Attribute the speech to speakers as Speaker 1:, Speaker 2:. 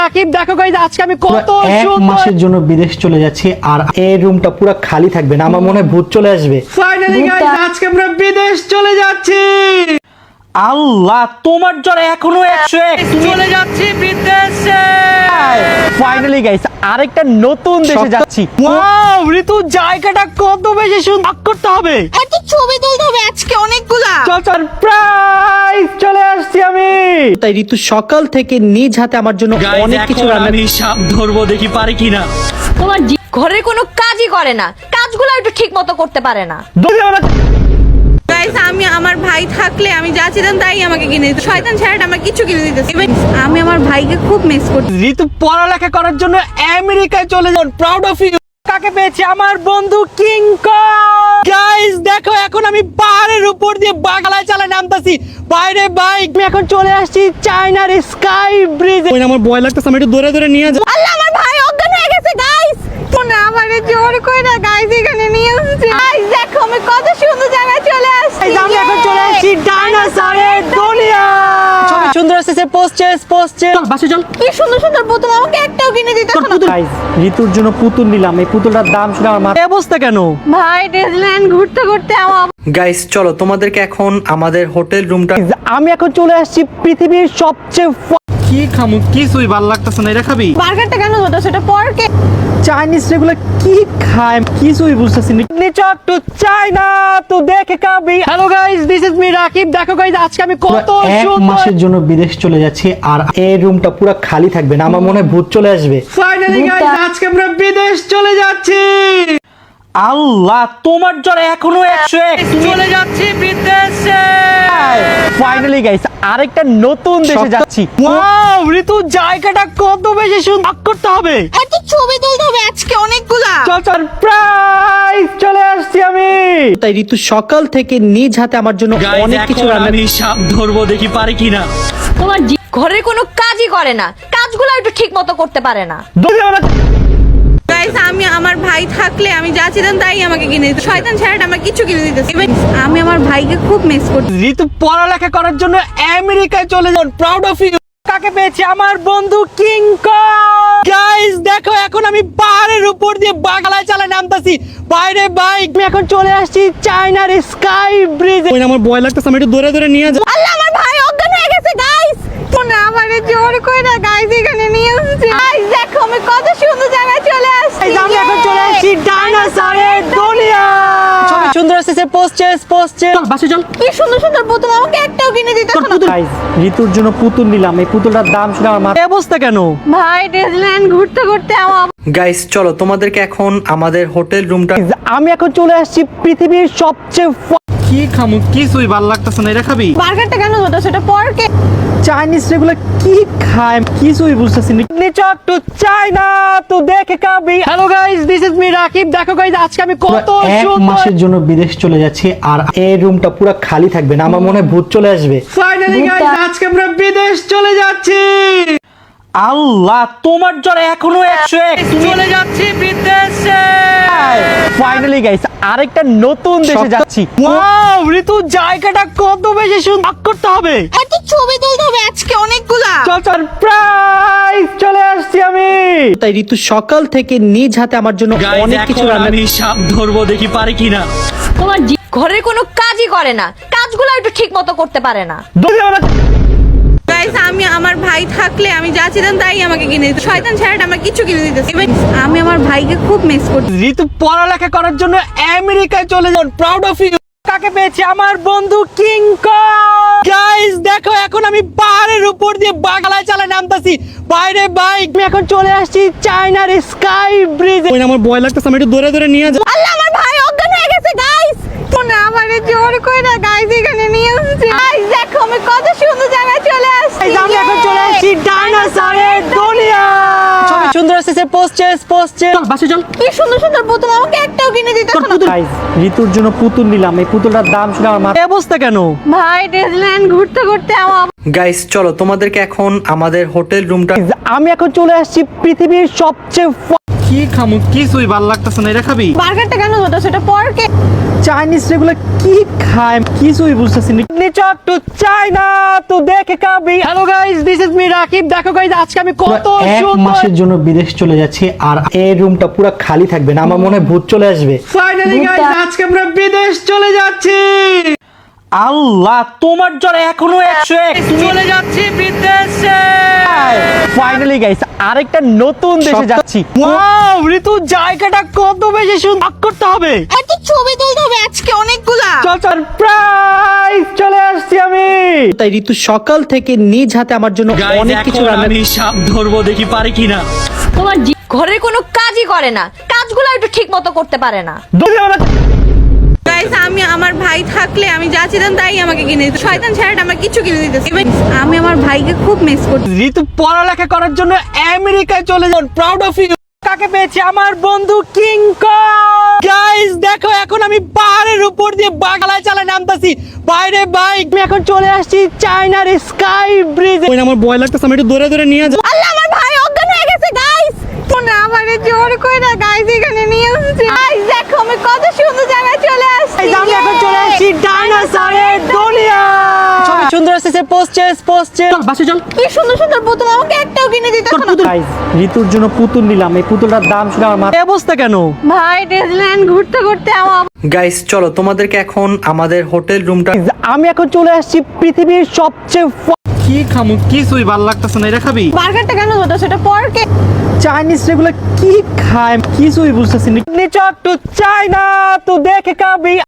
Speaker 1: রাকিব, দেখো গাইস আজকে আমি কত
Speaker 2: এক মাসের জন্য বিদেশ চলে যাচ্ছি আর এই রুমটা পুরো খালি থাকবে না। আমার মনে হয় ভূত চলে আসবে।
Speaker 1: ফাইনালি গাইস আজকে আমরা বিদেশ চলে যাচ্ছি।
Speaker 2: আল্লাহ, তোমার জ্বর এখনো 101।
Speaker 1: চলে যাচ্ছি বিদেশে।
Speaker 2: ফাইনালি গাইস আরেকটা নতুন দেশে যাচ্ছি।
Speaker 1: ওয়াও ঋতু, জায়গাটা কত বেশি সুন্দর করতে হবে।
Speaker 3: এত ছবি তুলতে হবে আজকে অনেকগুলা।
Speaker 1: চল
Speaker 2: সারপ্রাইজ, চলে আসছি আমি। তাই ঋতু সকাল থেকে নিজ হাতে আমার জন্য অনেক কিছু রান্না।
Speaker 1: আমি সাপ ধরবো, দেখি পারি কিনা।
Speaker 3: তোমার ঘরে কোনো কাজই করে না, কাজগুলো একটু ঠিক মতো করতে পারে না। গাইস, আমি আমার ভাই থাকলে আমি যা চাইতাম তাই আমাকে কিনে দিত। শয়তান ছেলেটা আমার কিছু কিনে দিতেছে। আমি আমার ভাইকে খুব মিস করছি।
Speaker 1: ঋতু পড়ালেখা করার জন্য আমেরিকায় চলে যান। Proud of you. কাকে পেয়েছি? আমার বন্ধু কিং কং। গাইস দেখো, এখন আমি পাহাড়ের উপর দিয়ে বাংলায় চালায় নামতাছি। বাইরে বাইক, আমি এখন চলে আসছি চায়নার স্কাই ব্রিজ। ওই আমার ভয় লাগতেছে, আমি একটু দৌড়ে দৌড়ে নিয়ে যাই।
Speaker 3: আল্লাহ, আমার ভাই অজ্ঞান হয়ে গেছে গাইস। তোমরা আমারে জোর কইরা গাইস এখানে নিয়ে এসেছে। গাইস দেখো, আমি কত সুন্দর জায়গায় চলে আসছি।
Speaker 1: আমি এখন চলে আসছি ডাইনোসরের দুনিয়া। ছবি সুন্দর আসছে। পোস্টে চল, বাসে চল।
Speaker 3: কি সুন্দর সুন্দর পুতুল, আমাকে একটাও কিনে দিতে না।
Speaker 2: গাইস ঋতুর জন্য পুতুল নিলাম। এই পুতুলটার দাম শুনে আমার মাথা।
Speaker 1: এই অবস্থা কেন?
Speaker 3: ভাই ডিজনিল্যান্ড ঘুরতে ঘুরতে আমার
Speaker 2: গাইস চলো তোমাদেরকে এখন আমাদের হোটেল রুমটা।
Speaker 1: আমি এখন চলে আসছি পৃথিবীর সবচেয়ে কি খামু, কিছুই ভালো লাগতেছে না। এটা খাবি?
Speaker 3: বার্গারটা কেন ধরতো সেটা পরকে।
Speaker 1: চাইনিজ রেগুলো কি খায় কিছুই বুঝতেছি না। নিচক টু চায়না তো দেখে খাবি। Hello guys, this is me Rakib. দেখো গাইস আজকে আমি কত
Speaker 2: এক মাসের জন্য বিদেশ চলে যাচ্ছি আর এই রুমটা পুরো খালি থাকবে না। আমার মনে হয় ভূত চলে আসবে।
Speaker 1: ফাইনালি গাইস আজকে আমরা বিদেশ চলে যাচ্ছি।
Speaker 2: আল্লাহ, তোমার জ্বর এখনো 101।
Speaker 1: চলে যাচ্ছি বিদেশে।
Speaker 2: ফাইনালি গাইস আরেকটা নতুন দেশে যাচ্ছি।
Speaker 1: ওয়াও ঋতু, জায়গাটা কত বেশি সুন্দর করতে হবে।
Speaker 3: এত ছবি তুলতে হবে আজকে অনেকগুলা।
Speaker 1: চল
Speaker 2: সারপ্রাইজ, চলে আসছি আমি। তাই ঋতু সকাল থেকে নিজ হাতে আমার জন্য অনেক কিছু রান্না।
Speaker 1: আমি সাপ ধরবো, দেখি পারি কিনা।
Speaker 3: তোমার ঘরে কোনো কাজই করে না, কাজগুলো একটু ঠিক মতো করতে পারে না। গাইস, আমি আমার ভাই থাকলে আমি যা চাইতাম তাই আমাকে কিনে দিত। শয়তান ছেলেটা আমার কিছু কিনে দিতেছে। আমি আমার ভাইকে খুব মিস করছি।
Speaker 1: ঋতু পড়ালেখা করার জন্য আমেরিকায় চলে যান। Proud of you. কাকে পেয়েছি? আমার বন্ধু কিং কং। গাইস দেখো, এখন আমি পাহাড়ের উপর দিয়ে বাংলায় চালায় নামতাছি। বাইরে বাইক, আমি এখন চলে আসছি চায়নার স্কাই ব্রিজ। ওই আমার ভয় লাগতেছে, আমি একটু দৌড়ে দৌড়ে নিয়ে যাই।
Speaker 3: আল্লাহ, আমার ভাই অজ্ঞান হয়ে গেছে গাইস। তোমরা আমারে জোর কইরা গাইস এখানে নিয়ে এসেছে। গাইস দেখো, আমি কত সুন্দর জায়গায় চলে আসছি।
Speaker 1: আমি এখন চলে আসছি ডাইনোসরের দুনিয়া। ছবি সুন্দর আসছে। পোস্টে চল, বাসে চল।
Speaker 3: কি সুন্দর সুন্দর পুতুল, আমাকে একটাও কিনে দিতে না।
Speaker 2: গাইস ঋতুর জন্য পুতুল নিলাম। এই পুতুলটার দাম শুনে আমার মাথা।
Speaker 1: এই অবস্থা কেন?
Speaker 3: ভাই ডিজনিল্যান্ড ঘুরতে ঘুরতে আমার
Speaker 2: গাইস চলো তোমাদেরকে এখন আমাদের হোটেল রুমটা।
Speaker 1: আমি এখন চলে আসছি পৃথিবীর সবচেয়ে কি খামু, কিছুই ভালো লাগতেছে না। এটা খাবি?
Speaker 3: বার্গারটা কেন ধরতো সেটা পরকে।
Speaker 1: চাইনিজ রেগুলো কি খায় কিছুই বুঝতেছি না। নিচক টু চায়না তো দেখে খাবি। Hello guys, this is me Rakib. দেখো গাইস আজকে আমি কত
Speaker 2: এক মাসের জন্য বিদেশ চলে যাচ্ছি আর এই রুমটা পুরো খালি থাকবে না। আমার মনে হয় ভূত চলে আসবে।
Speaker 1: ফাইনালি গাইস আজকে আমরা বিদেশ চলে যাচ্ছি।
Speaker 2: আল্লাহ, তোমার জ্বর এখনো 101।
Speaker 1: চলে যাচ্ছি বিদেশে।
Speaker 2: ফাইনালি গাইস আরেকটা নতুন দেশে যাচ্ছি।
Speaker 1: ওয়াও ঋতু, জায়গাটা কত বেশি সুন্দর করতে হবে।
Speaker 3: এত ছবি তুলতে হবে আজকে অনেকগুলা।
Speaker 1: চল চল।
Speaker 2: সারপ্রাইজ, চলে আসছি আমি। তাই ঋতু সকাল থেকে নিজ হাতে আমার জন্য অনেক কিছু রান্না।
Speaker 1: আমি সাপ ধরবো, দেখি পারি কিনা।
Speaker 3: তোমার ঘরে কোনো কাজই করে না, কাজগুলো একটু ঠিক মতো করতে পারে না। গাইস, আমি আমার ভাই থাকলে আমি যা চাইতাম তাই আমাকে কিনে দিত। শয়তান ছেলেটা আমার কিছু কিনে দিতেছে। আমি আমার ভাইকে খুব মিস করছি।
Speaker 1: ঋতু পড়ালেখা করার জন্য আমেরিকায় চলে যান। Proud of you. কাকে পেয়েছি? আমার বন্ধু কিং কং। গাইস দেখো, এখন আমি পাহাড়ের উপর দিয়ে বাংলায় চালায় নামতাছি। বাইরে বাইক, আমি এখন চলে আসছি চায়নার স্কাই ব্রিজ। ওই আমার ভয় লাগতেছে, আমি একটু দৌড়ে দৌড়ে নিয়ে যাই।
Speaker 3: আল্লাহ, আমার ভাই অজ্ঞান হয়ে গেছে গাইস। তোমরা আমারে জোর কইরা গাইস এখানে নিয়ে এসেছে। গাইস দেখো, আমি কত সুন্দর জায়গায় চলে আসছি।
Speaker 1: আমি এখন চলে আসছি ডাইনোসরের দুনিয়া। ছবি সুন্দর আসছে। পোস্টে চল, বাসে চল।
Speaker 3: কি সুন্দর সুন্দর পুতুল, আমাকে একটাও কিনে দিতে না।
Speaker 2: গাইস ঋতুর জন্য পুতুল নিলাম। এই পুতুলটার দাম শুনে আমার মাথা।
Speaker 1: এই অবস্থা কেন?
Speaker 3: ভাই ডিজনিল্যান্ড ঘুরতে ঘুরতে আমার
Speaker 2: গাইস চলো তোমাদেরকে এখন আমাদের হোটেল রুমটা।
Speaker 1: আমি এখন চলে আসছি পৃথিবীর সবচেয়ে কি খামু কিছুই ভালো লাগতেছে না, এটা খাবি?
Speaker 3: বার্গারটা কেন ধরতো সেটা পরকে
Speaker 2: চাইনিজ রেগুলো কি খায় কিছুই বুঝতেছি না।
Speaker 1: নিচক টু চায়না তো দেখে খাবি। Hello guys, this is me Rakib. দেখো গাইস, আজকে আমি কত
Speaker 2: এক
Speaker 1: সুন্দর
Speaker 2: মাসের জন্য বিদেশ চলে যাচ্ছি আর এই রুমটা পুরো খালি থাকবে না, আমার মনে হয় ভূত চলে আসবে।
Speaker 1: ফাইনালি গাইস, আজকে আমরা বিদেশ চলে যাচ্ছি।
Speaker 2: আল্লাহ, তোমার জ্বর এখনো 101।
Speaker 1: চলে যাচ্ছি বিদেশে।
Speaker 2: ফাইনালি গাইস, আরেকটা নতুন দেশে যাচ্ছি।
Speaker 1: ওয়াও ঋতু, জায়গাটা কত বেশি সুন্দর করতে হবে।
Speaker 3: এত ছবি তুলতে হবে আজকে অনেকগুলা।
Speaker 1: চল চল,
Speaker 2: প্রাইস চলে আসছি আমি। তাই ঋতু সকাল থেকে নিজ হাতে আমার জন্য অনেক কিছু রান্না।
Speaker 1: আমি সাপ ধরবো, দেখি পারি কিনা।
Speaker 3: তোমার ঘরের কোনো কাজই করে না, কাজগুলো একটু ঠিক মতো করতে পারে না। গাইস, আমি আমার ভাই থাকলে আমি যা চাইতাম তাই আমাকে কিনে দিত। শয়তান ছেলেটা আমার কিছু কিনে দিতেছে। আমি আমার ভাইকে খুব মিস করছি।
Speaker 1: ঋতু পড়ালেখা করার জন্য আমেরিকায় চলে যান। Proud of you. কাকে পেয়েছি? আমার বন্ধু কিং কং। গাইস দেখো, এখন আমি পাহাড়ের উপর দিয়ে বাগালায় চালা নামতাছি। বাইরে বাইক, আমি এখন চলে আসছি চায়নার স্কাই ব্রিজে। ওই আমার ভয় লাগতেছে, আমি একটু দূরে দূরে নিয়ে যাই।
Speaker 3: আল্লাহ, আমার ভাই অজ্ঞান হয়ে গেছে গাইস। তোমরা আমাকে জোর করে না গাইস এখানে নিয়ে এসেছে। গাইস দেখো, আমি কত সুন্দর জায়গায় চলে আসছি।
Speaker 1: গাইস, আমি এখন চলে আসছি ডাইনোসরের দুনিয়া। ছবি সুন্দর আসছে, পোস্টেস পোস্টেস। চল বাসে চল।
Speaker 3: কি সুন্দর সুন্দর পুতুল, আমাকে একটাও কিনে দিতে না।
Speaker 2: গাইস, ঋতুর জন্য পুতুল নিলাম, এই পুতুলটার দাম শুনে আমার মাথা।
Speaker 1: এই অবস্থা কেন?
Speaker 3: ভাই ডিজনিল্যান্ড ঘুরতে ঘুরতে আমার
Speaker 2: গাইস চলো, তোমাদেরকে এখন আমাদের হোটেল রুমটা।
Speaker 1: আমি এখন চলে আসছি পৃথিবীর সবচেয়ে কি খামু কিছুই ভালো লাগতেছে না, এটা খাবি?
Speaker 3: বার্গারটা কেন ধরতো সেটা পরকে
Speaker 2: চাইনিজ রেগুলো কি খায় কিছুই বুঝতেছি না।
Speaker 1: নিচক টু চায়না তো দেখে খাবি।